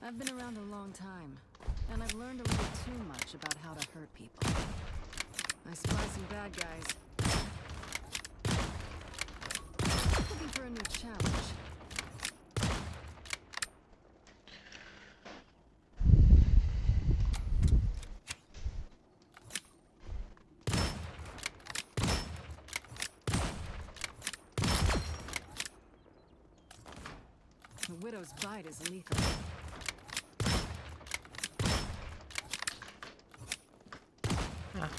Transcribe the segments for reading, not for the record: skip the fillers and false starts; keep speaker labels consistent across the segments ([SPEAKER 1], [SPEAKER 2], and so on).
[SPEAKER 1] I've been around a long time, and I've learned a little too much about how to hurt people. I spy some bad guys. Looking for a new challenge. The widow's bite is lethal.
[SPEAKER 2] Ah.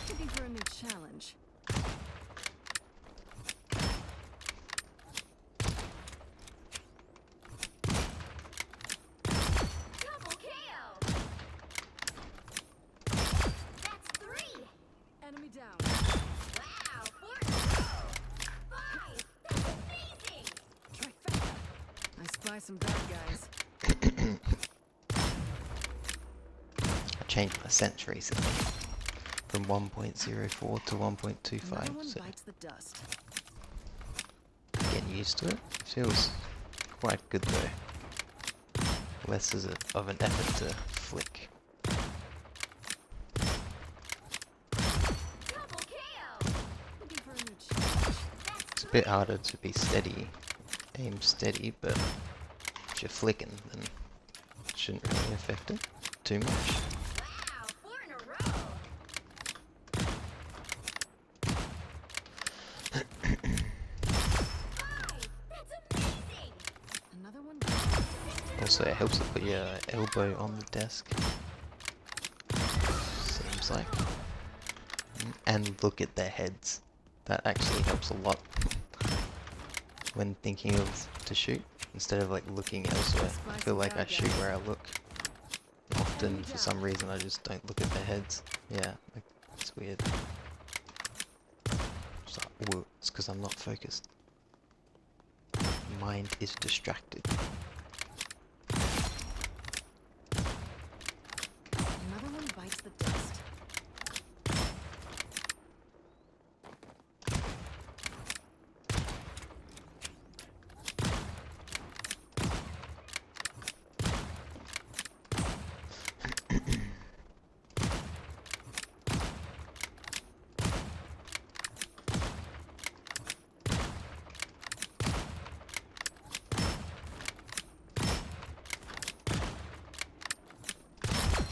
[SPEAKER 1] Looking for a new challenge.
[SPEAKER 3] Double kill! That's 3!
[SPEAKER 1] Enemy down.
[SPEAKER 3] Wow, 4 in a row! 5! That's amazing!
[SPEAKER 1] Trifecta. I spy some bad guys.
[SPEAKER 2] I changed my sense recently from 1.04 to
[SPEAKER 1] Another
[SPEAKER 2] 1.25,
[SPEAKER 1] one
[SPEAKER 2] so
[SPEAKER 1] bites the dust.
[SPEAKER 2] getting used to it. Feels quite good though. Less of an effort to flick.
[SPEAKER 3] Double kill!
[SPEAKER 1] Looking for a new challenge.
[SPEAKER 3] That's
[SPEAKER 2] It's a bit harder to be steady, aim steady, but if you're flicking, then it shouldn't really affect it too much.
[SPEAKER 3] Wow, 4 in a row! 5! That's amazing!
[SPEAKER 1] Another one bites the dust.
[SPEAKER 2] Also, it helps to put your elbow on the desk. Seems like. And look at their heads. That actually helps a lot when thinking of to shoot. Instead of like looking elsewhere. I feel like I shoot where I look. Often, for some reason, I just don't look at their heads. Yeah, like, it's weird. It's like, whoa, it's because I'm not focused. Mind is distracted.
[SPEAKER 1] Another one bites the dust.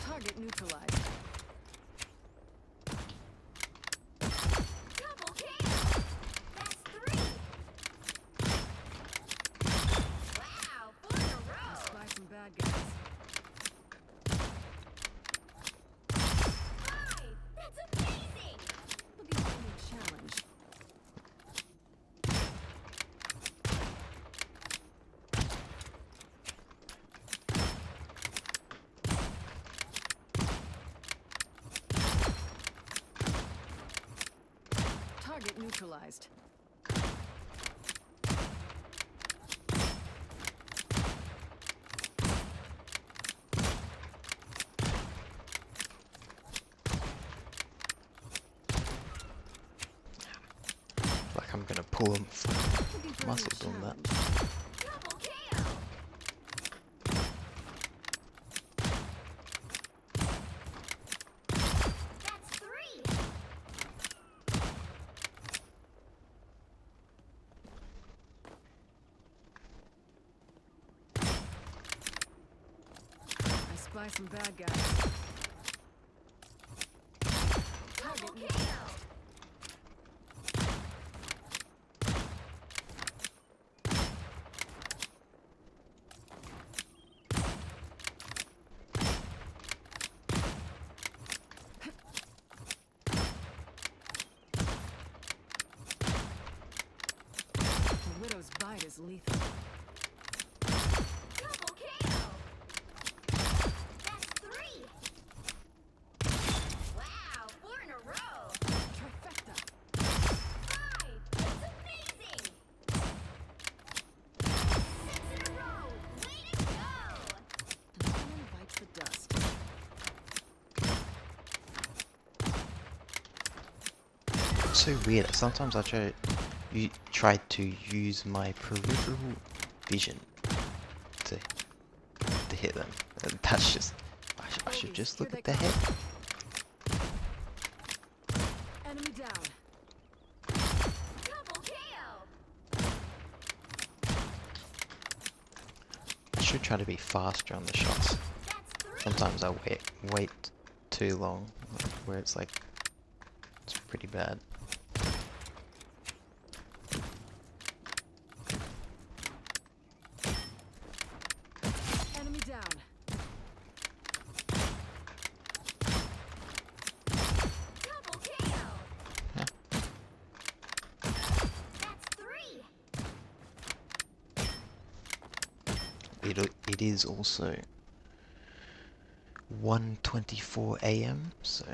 [SPEAKER 1] Target neutralized.
[SPEAKER 3] Double kill! That's 3! Wow, 4 in a
[SPEAKER 1] I
[SPEAKER 3] row!
[SPEAKER 1] spy some bad guys.
[SPEAKER 3] 5! That's amazing!
[SPEAKER 1] Looking for a new challenge. Target neutralized.
[SPEAKER 2] Like I'm gonna pull them
[SPEAKER 1] Looking for a new
[SPEAKER 2] muscle doing that.
[SPEAKER 1] challenge.
[SPEAKER 3] Double kill! That's 3!
[SPEAKER 1] I spy some bad guys. Target
[SPEAKER 3] Double
[SPEAKER 1] neutralized.
[SPEAKER 3] kill!
[SPEAKER 1] The widow's bite is lethal.
[SPEAKER 3] Double kill! That's 3! Wow, 4 in a row!
[SPEAKER 1] Trifecta.
[SPEAKER 3] 5! That's amazing! 6 in a row! Way to go!
[SPEAKER 1] Another one bites the dust.
[SPEAKER 2] so weird. Sometimes I try to use my peripheral vision to hit them. And that's just I should just look at the head.
[SPEAKER 1] Enemy down.
[SPEAKER 3] Double kill.
[SPEAKER 2] I should try to be faster on the shots.
[SPEAKER 3] That's 3.
[SPEAKER 2] Sometimes I wait too long, where it's like it's pretty bad.
[SPEAKER 1] Enemy down.
[SPEAKER 3] Double kill.
[SPEAKER 2] Yeah.
[SPEAKER 3] That's 3.
[SPEAKER 2] It is also 1:24 a.m. so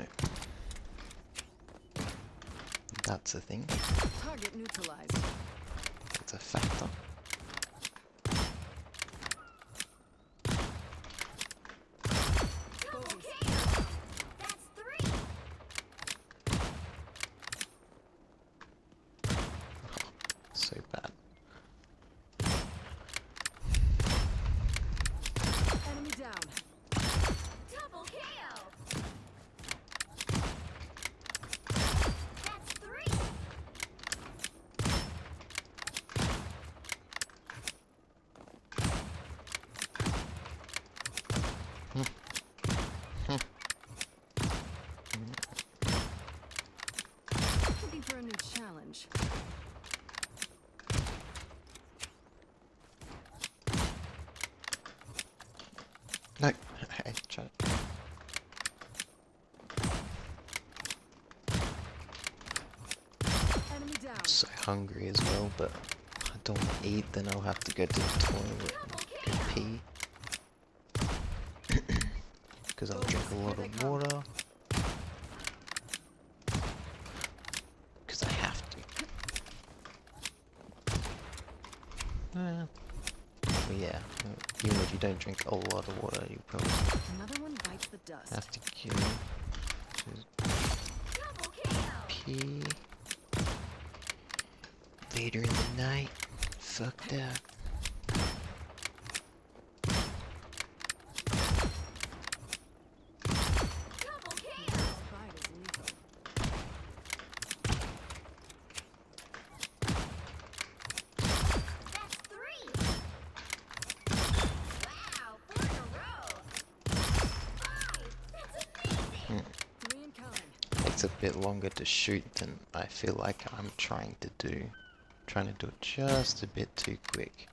[SPEAKER 2] that's a thing.
[SPEAKER 1] Target neutralized.
[SPEAKER 2] It's a factor.
[SPEAKER 3] Double kill. That's 3.
[SPEAKER 2] So bad.
[SPEAKER 1] Enemy down.
[SPEAKER 3] Double kill. That's 3.
[SPEAKER 1] Looking for a new challenge.
[SPEAKER 2] No, I tried.
[SPEAKER 1] Enemy down.
[SPEAKER 2] I'm so hungry as well, but I don't want to eat, then I'll have to go to the toilet and go pee. Because I'll drink a lot of water. Because I have to. But yeah, even if you don't drink a lot of water, you probably
[SPEAKER 1] Another one bites the dust.
[SPEAKER 2] have to kill.
[SPEAKER 3] Double kill.
[SPEAKER 2] Pee. Later in the night. Fuck that.
[SPEAKER 3] Double kill.
[SPEAKER 1] This bite is lethal.
[SPEAKER 3] That's 3. Wow, 4 in a row. 5. That's amazing.
[SPEAKER 1] 3 incoming.
[SPEAKER 2] Takes a bit longer to shoot than I feel like I'm trying to do. Trying to do it just a bit too quick.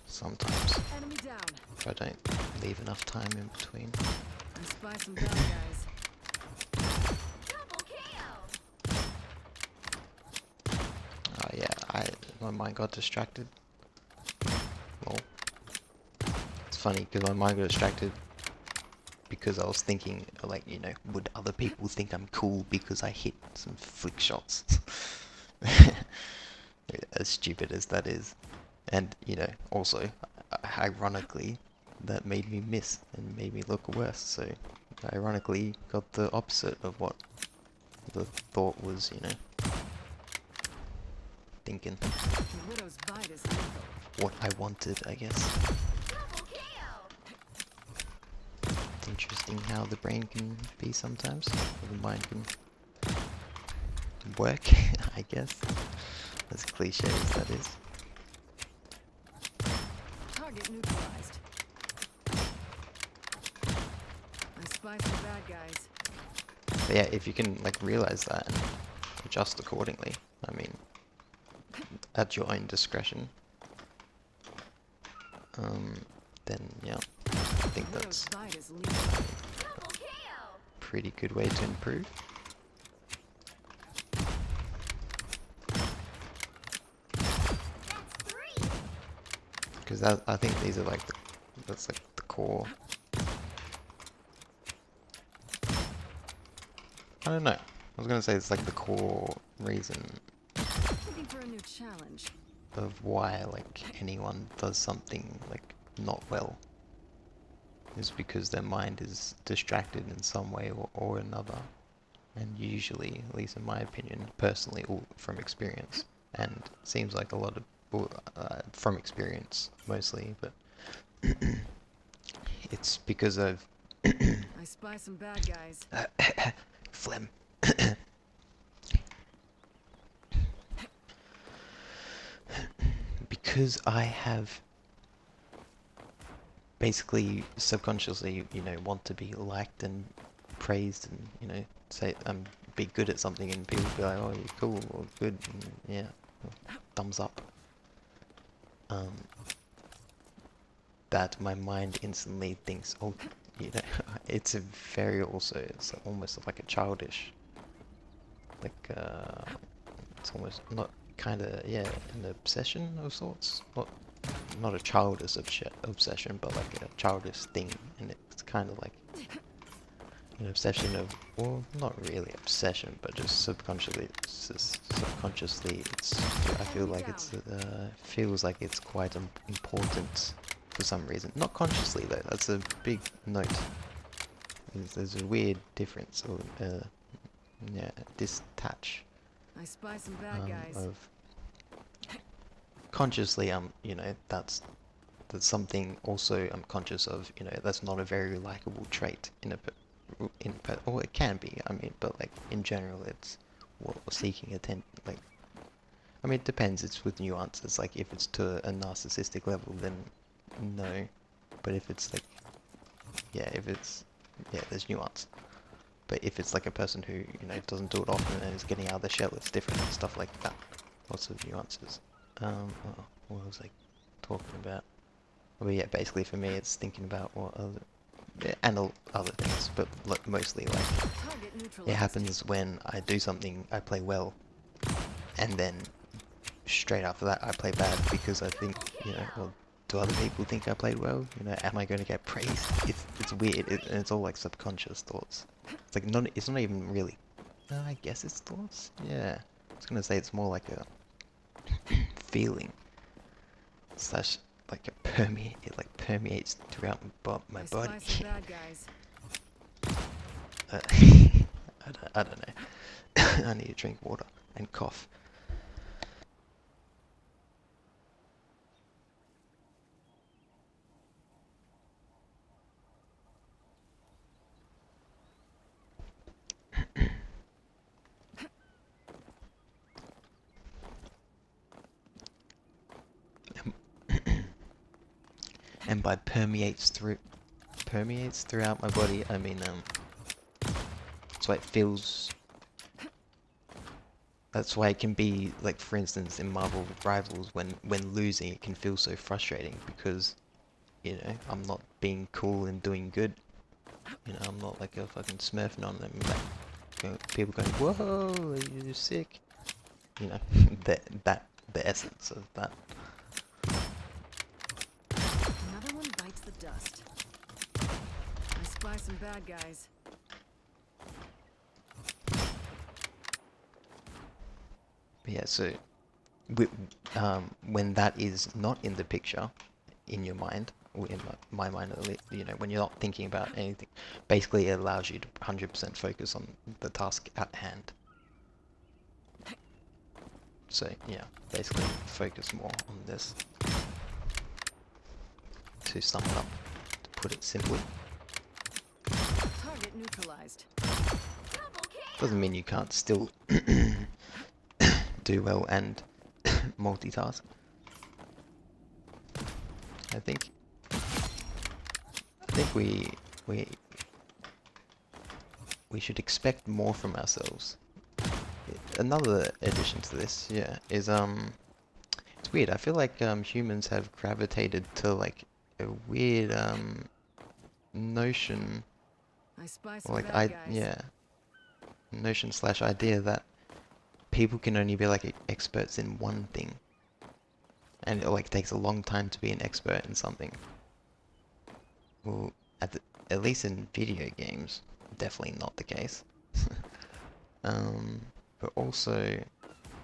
[SPEAKER 2] Sometimes,
[SPEAKER 1] Enemy down.
[SPEAKER 2] if I don't leave enough time in between.
[SPEAKER 1] I spy some bad guys.
[SPEAKER 3] Double kill.
[SPEAKER 2] Oh yeah, my mind got distracted. Well, it's funny because my mind got distracted because I was thinking, like, you know, would other people think I'm cool because I hit some flick shots? As stupid as that is. And, you know, also, ironically, that made me miss and made me look worse. So, ironically, got the opposite of what the thought was, you know, thinking.
[SPEAKER 1] The widow's bite is lethal.
[SPEAKER 2] What I wanted, I guess.
[SPEAKER 3] Double kill.
[SPEAKER 2] It's interesting how the brain can be sometimes, or the mind can work, I guess. As cliche as that is.
[SPEAKER 1] Target neutralized. I spy some bad guys.
[SPEAKER 2] But yeah, if you can like realize that and adjust accordingly, I mean, at your own discretion, then yeah, I think
[SPEAKER 1] The widow's
[SPEAKER 2] that's
[SPEAKER 1] bite is lethal.
[SPEAKER 3] Double kill.
[SPEAKER 2] a pretty good way to improve.
[SPEAKER 3] That's 3.
[SPEAKER 2] Because I think these are like that's like the core. I don't know. I was gonna say it's like the core reason
[SPEAKER 1] Looking for a new challenge.
[SPEAKER 2] of why like anyone does something like not well. Is because their mind is distracted in some way or another. and usually, at least in my opinion, personally, all from experience, and seems like a lot of from experience mostly, but it's because I've
[SPEAKER 1] I spy some bad guys.
[SPEAKER 2] phlegm. Because I have basically subconsciously, want to be liked and praised, and say be good at something, and people be like, "Oh, you're cool or good," and yeah, thumbs up. That my mind instantly thinks, oh, it's a very also, it's almost like a childish, like it's almost not kind of, yeah, an obsession of sorts, not a childish obsession, but like a childish thing, and it's kind of like an obsession of, well, not really obsession, but just subconsciously, I feel like feels like it's quite important for some reason. Not consciously though, that's a big note. There's a weird difference, or yeah, detach
[SPEAKER 1] I spy some bad guys.
[SPEAKER 2] of consciously, that's something also I'm conscious of, that's not a very likable trait or it can be, I mean, but like in general, it's seeking attention. Like, I mean, it depends. It's with nuances. Like, if it's to a narcissistic level, then no. But if it's like, yeah, there's nuance. But if it's like a person who doesn't do it often and is getting out of the shell, it's different and stuff like that. Lots of nuances. What was I talking about? Well, yeah, basically for me, it's thinking about and other things, but mostly like it happens when I do something, I play well, and then straight after that I play bad because I think, well, do other people think I played well? Am I going to get praised? It's weird, and it's all like subconscious thoughts. It's like it's not even really. I guess it's thoughts. Yeah, I was gonna say it's more like a feeling slash like it like permeates throughout my body.
[SPEAKER 1] I spy some bad guys.
[SPEAKER 2] I don't know. I need to drink water and cough. And by permeates throughout my body, I mean that's why it feels. That's why it can be like, for instance, in Marbel Rivals, when losing, it can feel so frustrating because I'm not being cool and doing good. I'm not like a fucking smurfing on them. Like, people going, "Whoa, you're sick." The essence of that.
[SPEAKER 1] Another one bites the dust. I spy some bad guys.
[SPEAKER 2] But yeah, so when that is not in the picture, in your mind, or in my mind, when you're not thinking about anything, basically it allows you to 100% focus on the task at hand. So yeah, basically focus more on this. To sum it up, to put it simply.
[SPEAKER 1] Target neutralized.
[SPEAKER 2] Doesn't mean you can't still do well and multitask. I think we should expect more from ourselves. Another addition to this, yeah, is it's weird. I feel like humans have gravitated to like a weird notion,
[SPEAKER 1] I spy some
[SPEAKER 2] like
[SPEAKER 1] bad guys.
[SPEAKER 2] notion slash idea that people can only be like experts in one thing, and it like takes a long time to be an expert in something. Well, at least in video games, definitely not the case. But also,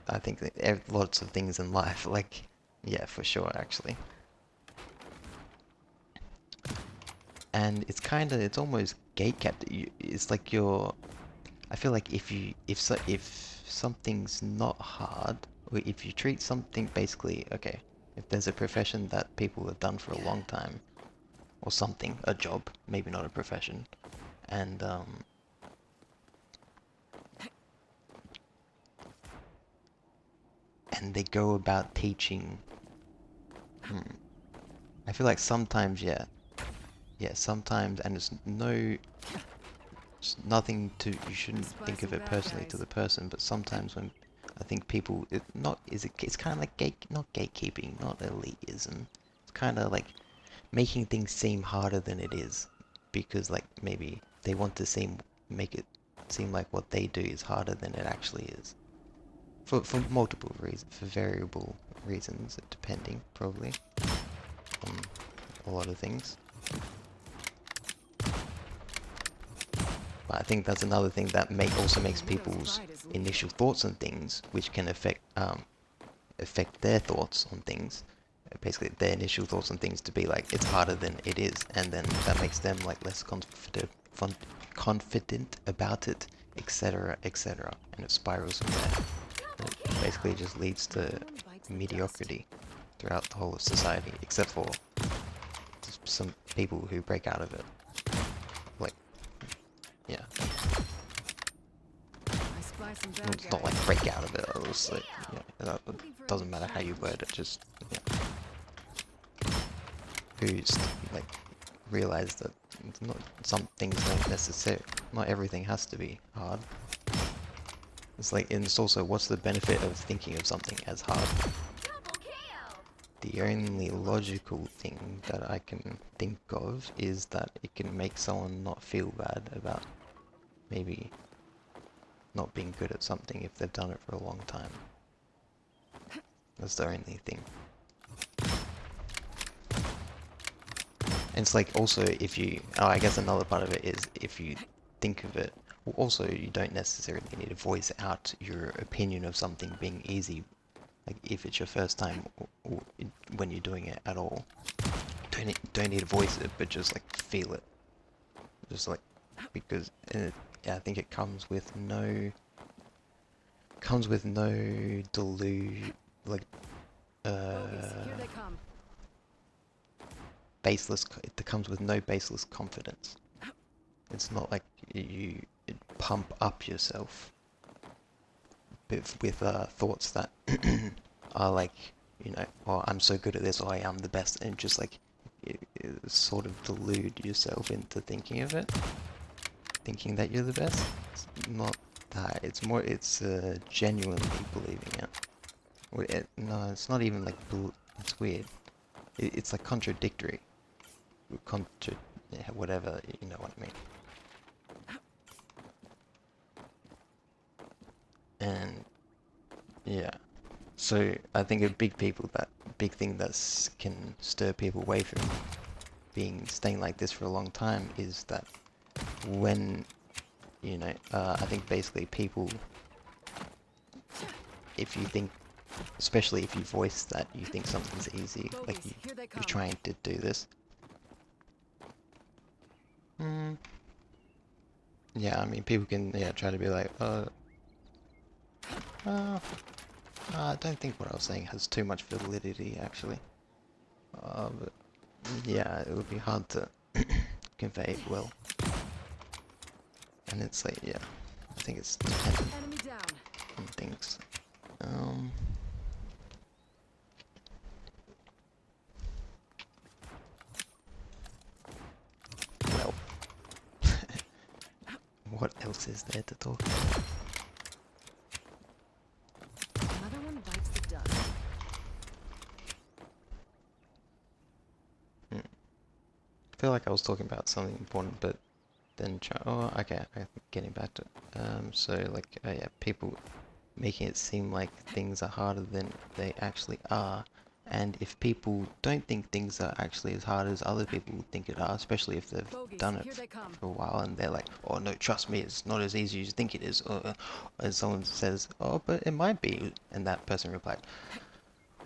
[SPEAKER 2] I think that lots of things in life, like, yeah, for sure, actually. And it's almost gatekept. It's like I feel like if something's not hard, or if you treat something basically, okay, if there's a profession that people have done for a long time, or something, a job, maybe not a profession, and they go about teaching. I feel like sometimes, yeah, sometimes, and it's nothing to, you shouldn't think of it personally to the person, but sometimes when I think people, it's kind of like not gatekeeping, not elitism. It's kind of like making things seem harder than it is, because like maybe they want to make it seem like what they do is harder than it actually is. For multiple reasons, for variable reasons, depending probably on a lot of things. But I think that's another thing that also makes people's initial thoughts on things, which can affect their thoughts on things. Basically, their initial thoughts on things to be like it's harder than it is, and then that makes them like less confident about it, etc., etc., and it spirals from there. And it basically just leads to mediocrity throughout the whole of society, except for some people who break out of it. Like, yeah. It's not like break out of it, it's like, yeah, it doesn't matter how you word it, just, yeah. Who's, like, realize that it's not, some things don't necessarily, not everything has to be hard. It's like, and it's also, what's the benefit of thinking of something as hard? The only logical thing that I can think of is that it can make someone not feel bad about maybe not being good at something if they've done it for a long time. That's the only thing. And it's like also if you, I guess another part of it is if you think of it, well, also you don't necessarily need to voice out your opinion of something being easy. Like if it's your first time or when you're doing it at all, don't need to voice it, but just like feel it. Just like, because I think it comes with no delusion, like baseless. It comes with no baseless confidence. It's not like you pump up yourself with thoughts that are like, oh, I'm so good at this, or I am the best, and just like sort of delude yourself into thinking of it, thinking that you're the best. It's not that. It's more, it's genuinely believing it. No, it's not even like, it's weird. It's like contradictory. Whatever, you know what I mean. And yeah, so I think a big thing that can stir people away from staying like this for a long time is that when, I think basically people, if you think, especially if you voice that you think something's easy, like you're trying to do this. Yeah, I mean, people can, try to be like, I don't think what I was saying has too much validity, actually. But yeah, it would be hard to convey it well. And it's like, yeah, I think it's dependent on things. Well, what else is there to talk about?
[SPEAKER 1] Another one bites the dust.
[SPEAKER 2] I feel like I was talking about something important, but then okay, I'm getting back to it. So like, yeah, people making it seem like things are harder than they actually are, and if people don't think things are actually as hard as other people think it are, especially if they've done it for a while, and they're like, oh no, trust me, it's not as easy as you think it is, and someone says, oh, but it might be, and that person replied,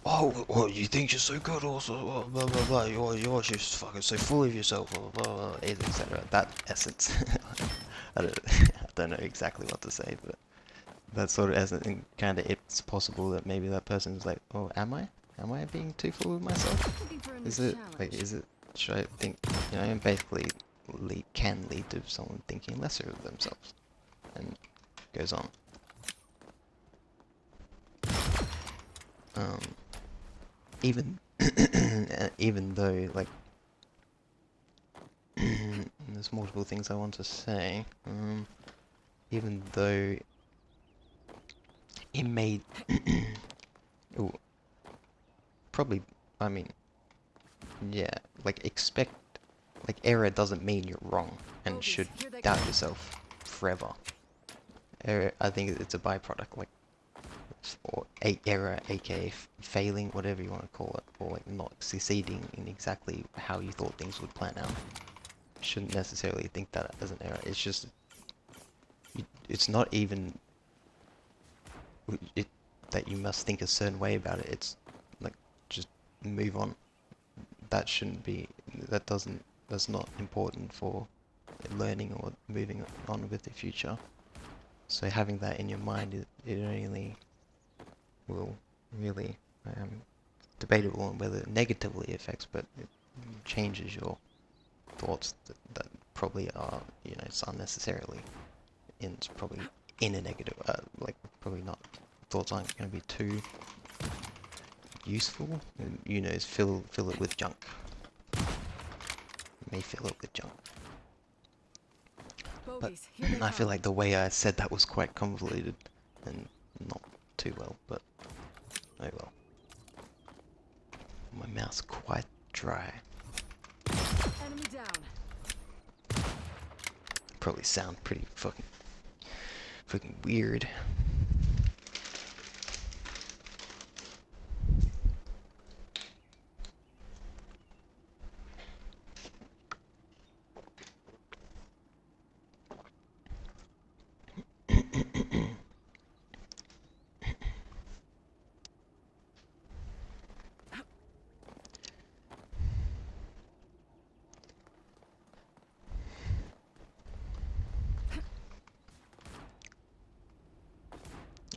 [SPEAKER 2] oh, well, you think you're so good also, blah blah blah, you're just fucking so full of yourself, blah blah blah, etc. That essence. I don't don't know exactly what to say, but that sort of as kind of it's possible that maybe that person's like, oh, am I being too full of myself?
[SPEAKER 1] Looking for a new
[SPEAKER 2] Is it
[SPEAKER 1] challenge.
[SPEAKER 2] like should I think, you know, and basically can lead to someone thinking lesser of themselves, and goes on. Even even though like there's multiple things I want to say, even though it may ooh, probably, I mean, yeah, like error doesn't mean you're wrong and
[SPEAKER 1] Bogies,
[SPEAKER 2] should
[SPEAKER 1] here they
[SPEAKER 2] doubt
[SPEAKER 1] come.
[SPEAKER 2] yourself forever. Error, I think it's a byproduct, like, or error, aka failing, whatever you want to call it, or like not succeeding in exactly how you thought things would plan out. Shouldn't necessarily think that as an error. It's just, it's not even that you must think a certain way about it. It's like, just move on. That shouldn't be, that's not important for learning or moving on with the future. So having that in your mind, it only will really, debatable on whether it negatively affects, but it changes your thoughts that probably are, you know, it's unnecessarily, it's probably in a negative, like, probably not, thoughts aren't going to be too useful, you know, fill it with junk. You may fill it with junk. But
[SPEAKER 1] Bogies, here they
[SPEAKER 2] I feel
[SPEAKER 1] come.
[SPEAKER 2] like the way I said that was quite convoluted and not too well, but oh well. My mouth's quite dry.
[SPEAKER 1] Enemy down.
[SPEAKER 2] Probably sound pretty fucking weird.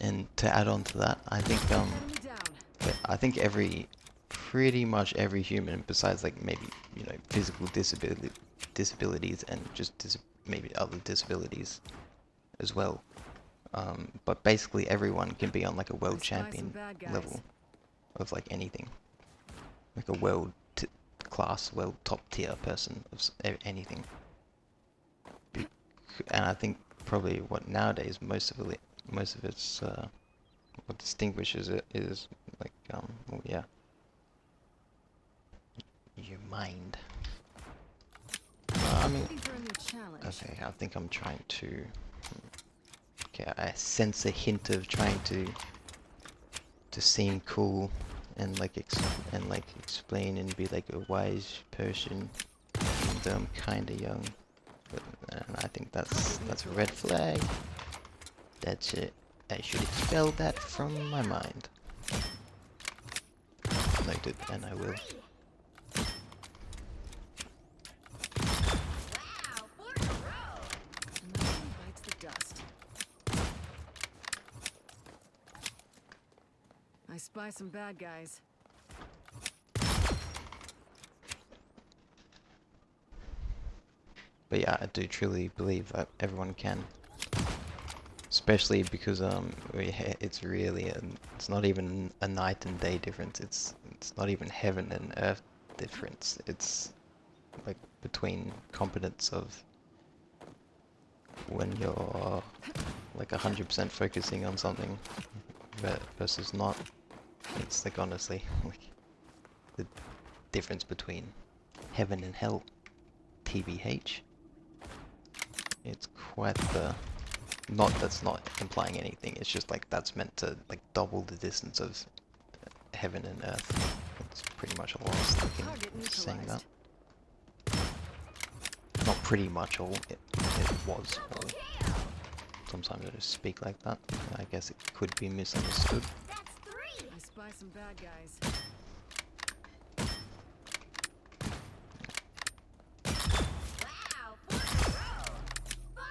[SPEAKER 2] And to add on to that, I think
[SPEAKER 1] Enemy down.
[SPEAKER 2] pretty much every human, besides like maybe, you know, physical disabilities and just maybe other disabilities as well. But basically everyone can be on like a world
[SPEAKER 1] I spy some
[SPEAKER 2] champion
[SPEAKER 1] bad guys.
[SPEAKER 2] level of like anything, like a world class, world top tier person of anything. And I think probably what nowadays most of it's what distinguishes it is like well, yeah, your mind. I mean,
[SPEAKER 1] Looking for a new challenge.
[SPEAKER 2] okay, I think I'm trying to. Okay, I sense a hint of trying to seem cool and like explain and be like a wise person. And I'm kind of young, and I think that's a red flag. That's it. I should expel that from my mind. Noted, and I will.
[SPEAKER 3] Wow, 4 in a row.
[SPEAKER 1] Nothing bites the dust. I spy some bad guys.
[SPEAKER 2] But yeah, I do truly believe that everyone can. Especially because it's really it's not even a night and day difference. It's not even heaven and earth difference. It's like between competence of when you're like 100% focusing on something versus not. It's like honestly like the difference between heaven and hell. TBH. It's quite the. Not that's not implying anything. It's just like that's meant to like double the distance of heaven and earth. That's pretty much all I was thinking.
[SPEAKER 1] Target
[SPEAKER 2] Saying that.
[SPEAKER 1] neutralized.
[SPEAKER 2] Not pretty much all. It was all.
[SPEAKER 3] Double kill.
[SPEAKER 2] Sometimes I just speak like that. I guess it could be misunderstood.
[SPEAKER 3] That's 3.
[SPEAKER 1] I spy some bad guys.
[SPEAKER 3] Wow, 4 in a row. 5.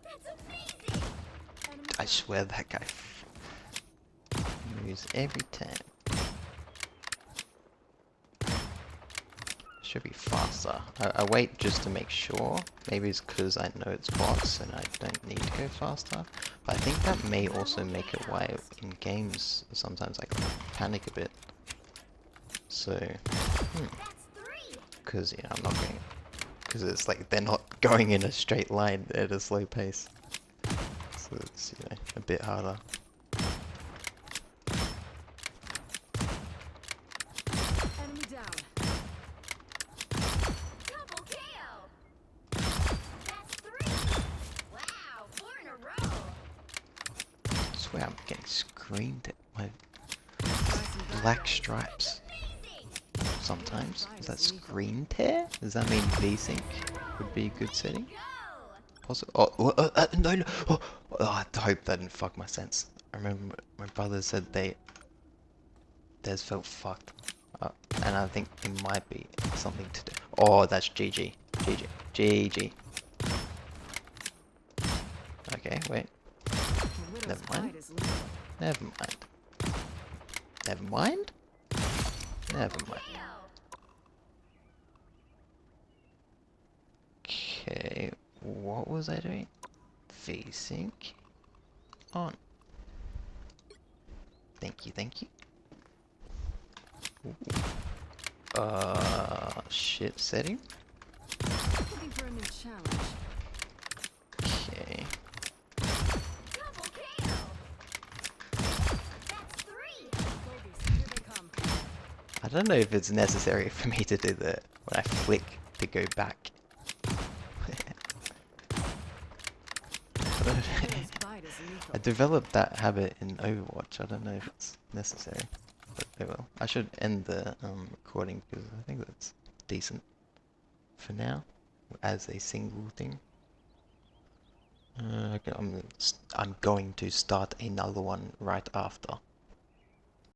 [SPEAKER 3] That's amazing.
[SPEAKER 2] I swear that guy moves every time. Should be faster. I wait just to make sure. Maybe it's because I know it's boss and I don't need to go faster. But I think that may also make it why in games sometimes I panic a bit. So, because I'm not going. Because it's like they're not going in a straight line at a slow pace. So it's a bit harder.
[SPEAKER 1] Enemy down.
[SPEAKER 3] Double kill. That's 3. Wow, 4 in a row.
[SPEAKER 2] I swear I'm getting screamed at by
[SPEAKER 1] Spy some bad
[SPEAKER 2] black
[SPEAKER 1] guys.
[SPEAKER 2] stripes.
[SPEAKER 3] Amazing.
[SPEAKER 2] Sometimes. Is that screen tear? Does that mean VSync would be a good setting?
[SPEAKER 3] Go.
[SPEAKER 2] Also, no. Oh, I hope that didn't fuck my sense. I remember my brother said theirs felt fucked. And I think it might be something to do. Oh, that's GG. GG. Okay, wait.
[SPEAKER 1] The widow's
[SPEAKER 2] Never mind.
[SPEAKER 1] bite is lethal.
[SPEAKER 2] Never mind. Never mind? Never mind. Okay, what was I doing? VSync on. Thank you. Shit setting?
[SPEAKER 1] Looking for a new challenge.
[SPEAKER 2] Okay.
[SPEAKER 3] Double kill. That's 3.
[SPEAKER 1] Bogies, here they come.
[SPEAKER 2] I don't know if it's necessary for me to do that when I flick to go back.
[SPEAKER 1] The widow's bite is lethal.
[SPEAKER 2] I developed that habit in Overwatch. I don't know if it's necessary, but oh well. I should end the recording because I think that's decent for now as a single thing. Okay, I'm going to start another one right after.